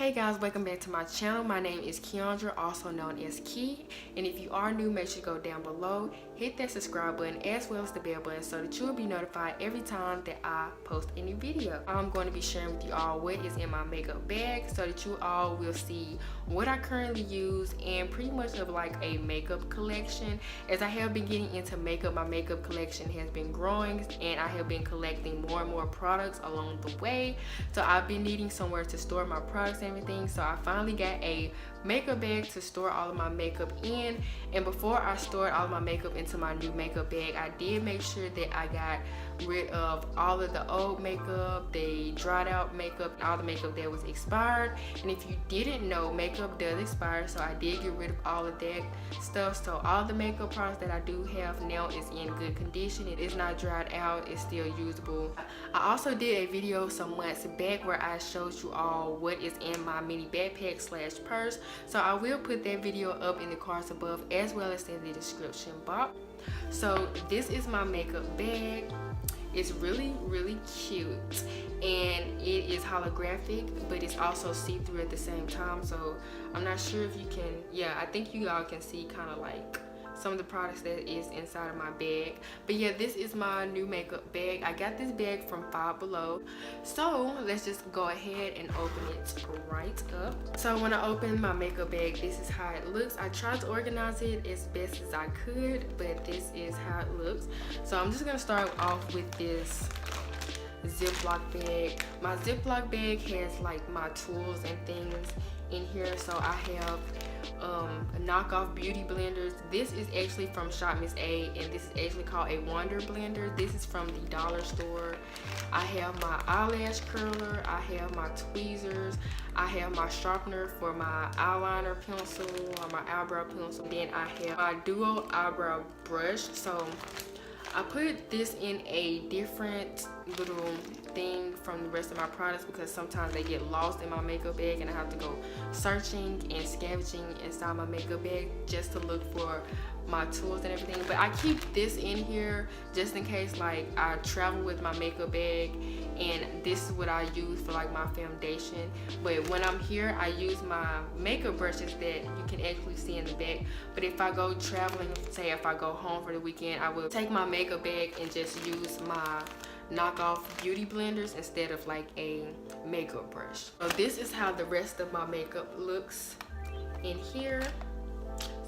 Hey guys, welcome back to my channel. My name is Kiondra, also known as Key, and if you are new, make sure you go down below, hit that subscribe button as well as the bell button so that you will be notified every time that I post a new video. I'm going to be sharing with you all what is in my makeup bag so that you all will see what I currently use and pretty much of like a makeup collection. As I have been getting into makeup, my makeup collection has been growing and I have been collecting more and more products along the way. So I've been needing somewhere to store my products and everything, so I finally got a makeup bag to store all of my makeup in. And before I stored all of my makeup into my new makeup bag, I did make sure that I got rid of all of the old makeup, the dried out makeup, all the makeup that was expired. And if you didn't know, makeup does expire, so I did get rid of all of that stuff. So all the makeup products that I do have now is in good condition. It is not dried out, it's still usable. I also did a video some months back where I showed you all what is in my mini backpack slash purse, so I will put that video up in the cards above as well as in the description box. So this is my makeup bag. It's really cute and it is holographic, but it's also see-through at the same time. So I'm not sure if you can, yeah, I think you all can see kind of like some of the products that is inside of my bag. But yeah, this is my new makeup bag. I got this bag from Five Below. So let's just go ahead and open it right up. So when I open my makeup bag, this is how it looks. I tried to organize it as best as I could, but this is how it looks. So I'm just gonna start off with this Ziploc bag. My Ziploc bag has like my tools and things in here. So I have knockoff beauty blenders. This is actually from Shop Miss A, and this is actually called a Wonder Blender. This is from the dollar store. I have my eyelash curler, I have my tweezers, I have my sharpener for my eyeliner pencil or my eyebrow pencil. Then I have my duo eyebrow brush. So I put this in a different little thing from the rest of my products because sometimes they get lost in my makeup bag and I have to go searching and scavenging inside my makeup bag just to look for my tools and everything. But I keep this in here just in case like I travel with my makeup bag, and this is what I use for like my foundation. But when I'm here, I use my makeup brushes that you can actually see in the back. But if I go traveling, say if I go home for the weekend, I will take my makeup bag and just use my knockoff beauty blenders instead of like a makeup brush. So this is how the rest of my makeup looks in here.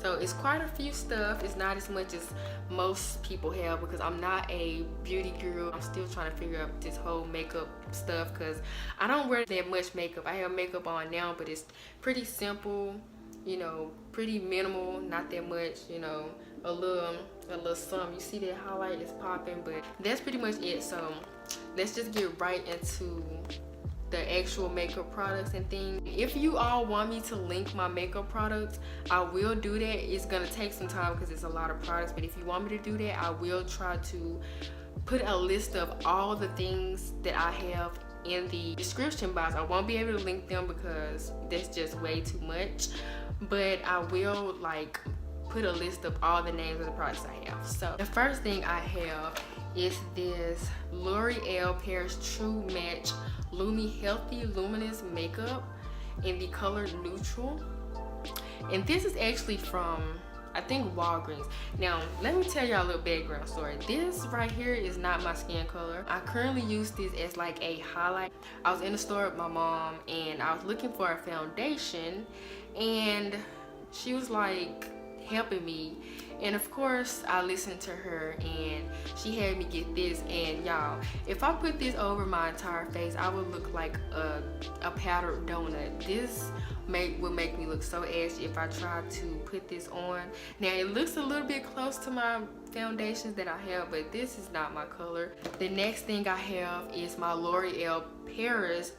So it's quite a few stuff. It's not as much as most people have because I'm not a beauty guru. I'm still trying to figure out this whole makeup stuff because I don't wear that much makeup. I have makeup on now, but it's pretty simple, you know, pretty minimal, not that much, you know, a little something. You see that highlight is popping, but that's pretty much it. So let's just get right into the actual makeup products and things. If you all want me to link my makeup products, I will do that. It's gonna take some time because it's a lot of products, but if you want me to do that, I will try to put a list of all the things that I have in the description box. I won't be able to link them because that's just way too much, but I will like put a list of all the names of the products I have. So the first thing I have is this L'Oreal Paris True Match Lumi Healthy Luminous Makeup in the color Neutral. And this is actually from, I think, Walgreens. Now, let me tell y'all a little background story. This right here is not my skin color. I currently use this as like a highlight. I was in the store with my mom and I was looking for a foundation and she was like helping me, and of course I listened to her and she had me get this. And y'all, if I put this over my entire face, I would look like a powdered donut. This would make me look so ashy if I tried to put this on. Now it looks a little bit close to my foundations that I have, but this is not my color. The next thing I have is my L'Oreal Paris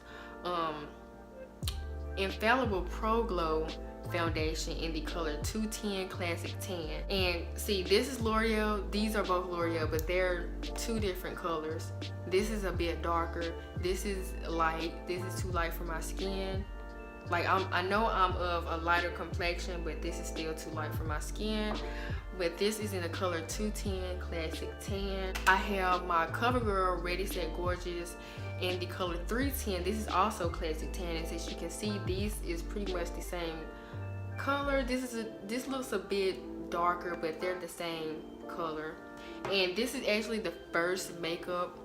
Infallible Pro Glow foundation in the color 210 Classic Tan. And see, this is L'Oreal, these are both L'Oreal, but they're two different colors. This is a bit darker, this is light, this is too light for my skin. Like I know I'm of a lighter complexion, but this is still too light for my skin. But this is in the color 210 Classic Tan. I have my CoverGirl Ready Set Gorgeous in the color 310. This is also Classic Tan, and as you can see, this is pretty much the same color. This looks a bit darker, but they're the same color. And this is actually the first makeup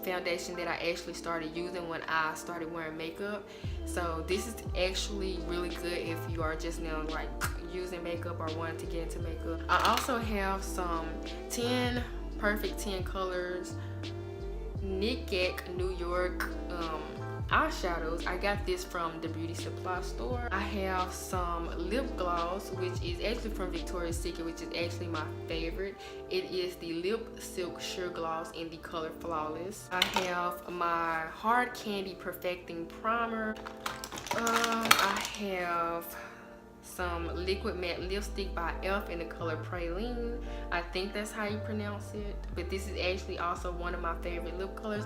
foundation that I actually started using when I started wearing makeup. So this is actually really good if you are just now like using makeup or wanting to get into makeup. I also have some 10 Perfect 10 Colors Knit New York eyeshadows. I got this from the beauty supply store. I have some lip gloss, which is actually from Victoria's Secret, which is actually my favorite. It is the Lip Silk Sheer Gloss in the color Flawless. I have my Hard Candy Perfecting Primer. I have some liquid matte lipstick by e.l.f. in the color Praline. I think that's how you pronounce it, but this is actually also one of my favorite lip colors.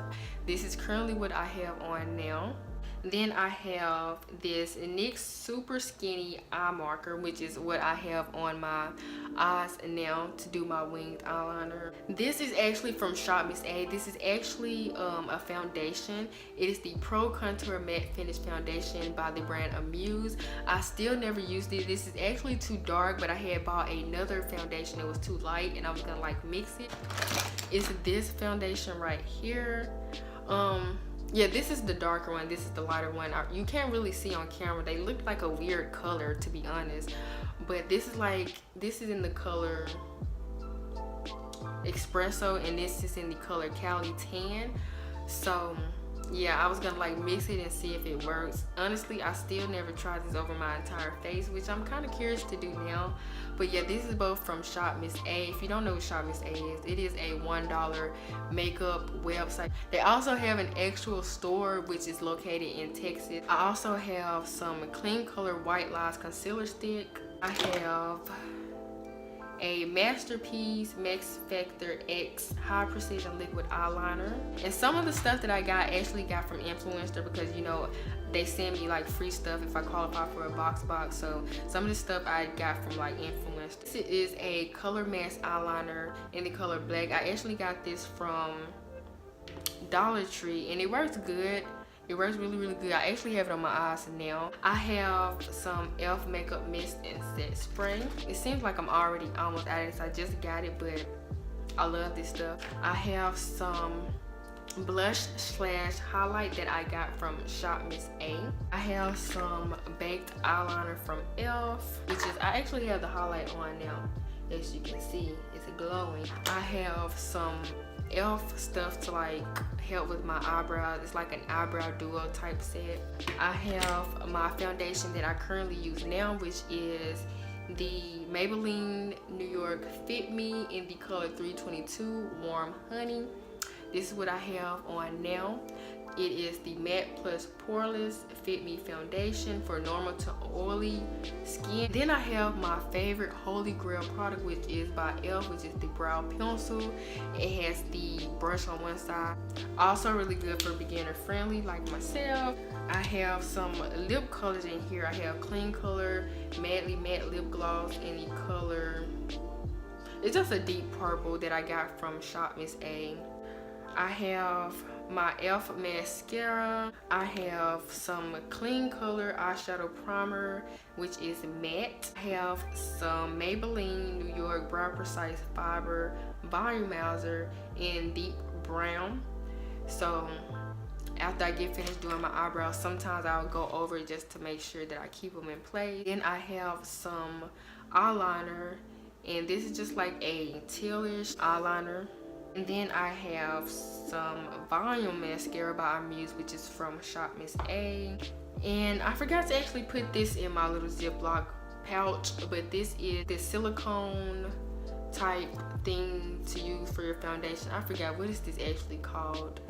This is currently what I have on now. Then I have this NYX Super Skinny Eye Marker, which is what I have on my eyes now to do my winged eyeliner. This is actually from Shop Miss A. This is actually a foundation. It is the Pro Contour Matte Finish Foundation by the brand Amuse. I still never used it. This is actually too dark, but I had bought another foundation that was too light, and I was gonna like mix it. It's this foundation right here. Yeah, this is the darker one. This is the lighter one. You can't really see on camera. They look like a weird color, to be honest. But this is in the color Espresso, and this is in the color Cali Tan. So yeah, I was gonna like mix it and see if it works. Honestly, I still never tried this over my entire face, which I'm kind of curious to do now. But yeah, this is both from Shop Miss A. If you don't know what Shop Miss A is, it is a $1 makeup website. They also have an actual store which is located in Texas. I also have some Clean Color White Lies Concealer Stick. I have a Masterpiece Max Factor X High Precision Liquid Eyeliner. And some of the stuff that I actually got from Influencer, because you know they send me like free stuff if I qualify for a box. So some of the stuff I got from like Influencer. This is a Color Mask eyeliner in the color Black. I actually got this from Dollar Tree, and it works good. It works really, really good. I actually have it on my eyes now. I have some e.l.f. Makeup Mist and Set Spray. It seems like I'm already almost out of this. I just got it, but I love this stuff. I have some blush / highlight that I got from Shop Miss A. I have some baked eyeliner from e.l.f., which is, I actually have the highlight on now. As you can see, it's glowing. I have some e.l.f. stuff to like help with my eyebrows. It's like an eyebrow duo type set. I have my foundation that I currently use now, which is the Maybelline New York Fit Me in the color 322 Warm Honey. This is what I have on now. It is the Matte Plus Poreless Fit Me Foundation for normal to oily skin. Then I have my favorite holy grail product, which is by e.l.f., which is the Brow Pencil. It has the brush on one side. Also really good for beginner friendly like myself. I have some lip colors in here. I have Clean Color Madly Matte Lip Gloss in the color, it's just a deep purple that I got from Shop Miss A. I have my e.l.f. mascara. I have some Clean Color eyeshadow primer, which is matte. I have some Maybelline New York Brow Precise Fiber Volumizer in deep brown. So after I get finished doing my eyebrows, sometimes I'll go over it just to make sure that I keep them in place. Then I have some eyeliner, and this is just like a tealish eyeliner. And then I have some volume mascara by Amuse, which is from Shop Miss A. And I forgot to actually put this in my little Ziploc pouch, but this is the silicone type thing to use for your foundation. I forgot what is this actually called.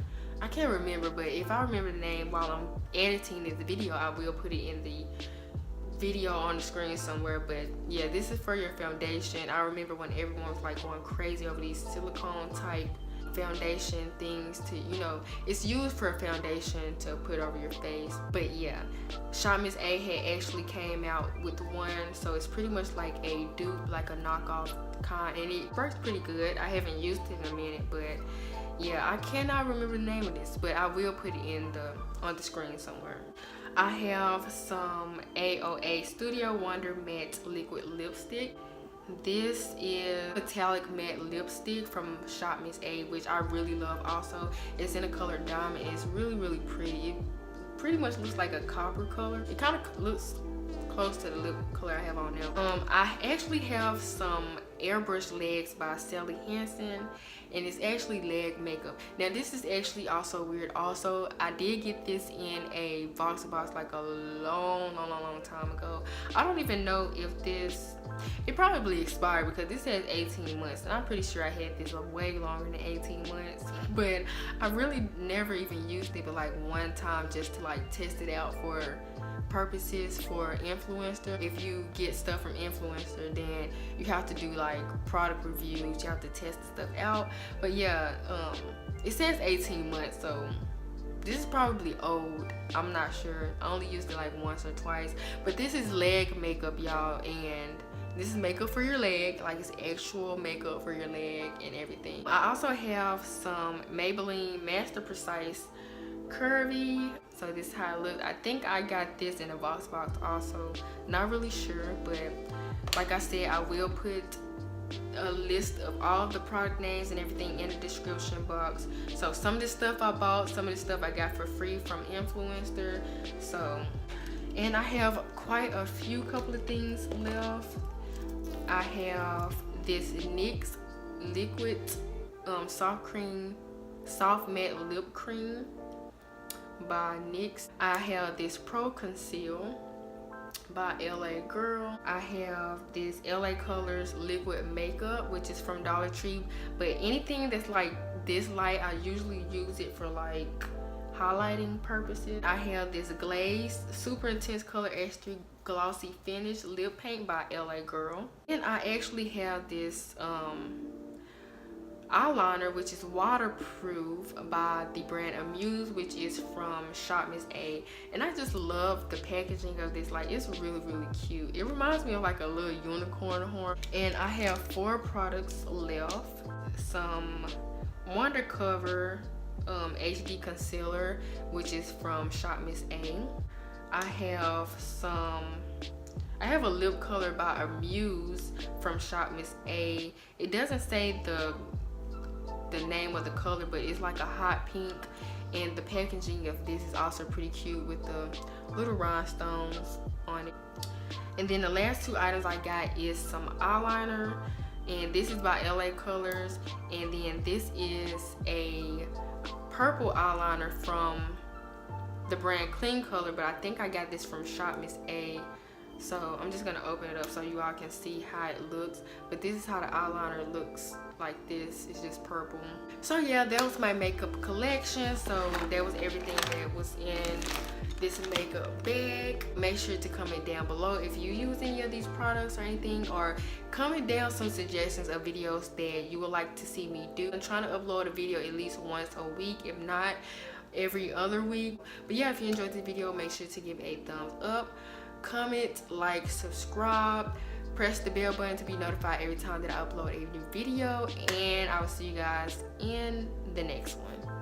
I can't remember, but if I remember the name while I'm editing this video, I will put it in the video on the screen somewhere. But yeah, this is for your foundation. I remember when everyone was like going crazy over these silicone type foundation things to, you know, it's used for a foundation to put over your face. But yeah, Shop Miss A had actually came out with one, so it's pretty much like a dupe, like a knockoff kind, and it works pretty good. I haven't used it in a minute, but yeah, I cannot remember the name of this, but I will put it in on the screen somewhere. I have some AOA Studio Wonder Matte Liquid Lipstick. This is metallic matte lipstick from Shop Miss A, which I really love also. It's in the color Diamond. It's really pretty. It pretty much looks like a copper color. It kind of looks close to the lip color I have on now. I actually have some Airbrush Legs by Sally Hansen, and it's actually leg makeup. Now this is actually also weird. Also, I did get this in a box like a long time ago. I don't even know if it probably expired because this says 18 months, and I'm pretty sure I had this way longer than 18 months. But I really never even used it but like one time just to like test it out for purposes for influencer. If you get stuff from influencer, then you have to do like product reviews, you have to test the stuff out. But yeah, it says 18 months, so this is probably old. I'm not sure. I only used it like once or twice. But this is leg makeup, y'all, and this is makeup for your leg. Like, it's actual makeup for your leg and everything. I also have some Maybelline Master Precise Curvy. So this is how it looks. I think I got this in a box also. Not really sure, but like I said, I will put a list of all the product names and everything in the description box. So some of this stuff I bought, some of this stuff I got for free from influencer. So, and I have quite a couple of things left. I have this NYX liquid soft matte lip cream by NYX. I have this Pro Conceal by LA Girl. I have this LA Colors liquid makeup, which is from Dollar Tree. But anything that's like this light, I usually use it for like highlighting purposes. I have this Glaze Super Intense Color Extra Glossy Finish lip paint by LA Girl. And I actually have this eyeliner, which is waterproof, by the brand Amuse, which is from Shop Miss A. And I just love the packaging of this. Like, it's really cute. It reminds me of like a little unicorn horn. And I have 4 products left. Some Wondercover HD concealer, which is from Shop Miss A. I have a lip color by Amuse from Shop Miss A. It doesn't say the name of the color, but it's like a hot pink, and the packaging of this is also pretty cute with the little rhinestones on it. And then the last 2 items I got is some eyeliner, and this is by LA Colors, and then this is a purple eyeliner from the brand Clean Color, but I think I got this from Shop Miss A. So I'm just gonna open it up so you all can see how it looks. But this is how the eyeliner looks, like this. It's just purple. So yeah, that was my makeup collection. So that was everything that was in this makeup bag. Make sure to comment down below if you use any of these products or anything, or comment down some suggestions of videos that you would like to see me do. I'm trying to upload a video at least once a week, if not every other week. But yeah, if you enjoyed this video, make sure to give a thumbs up, comment, like, subscribe, press the bell button to be notified every time that I upload a new video, and I will see you guys in the next one.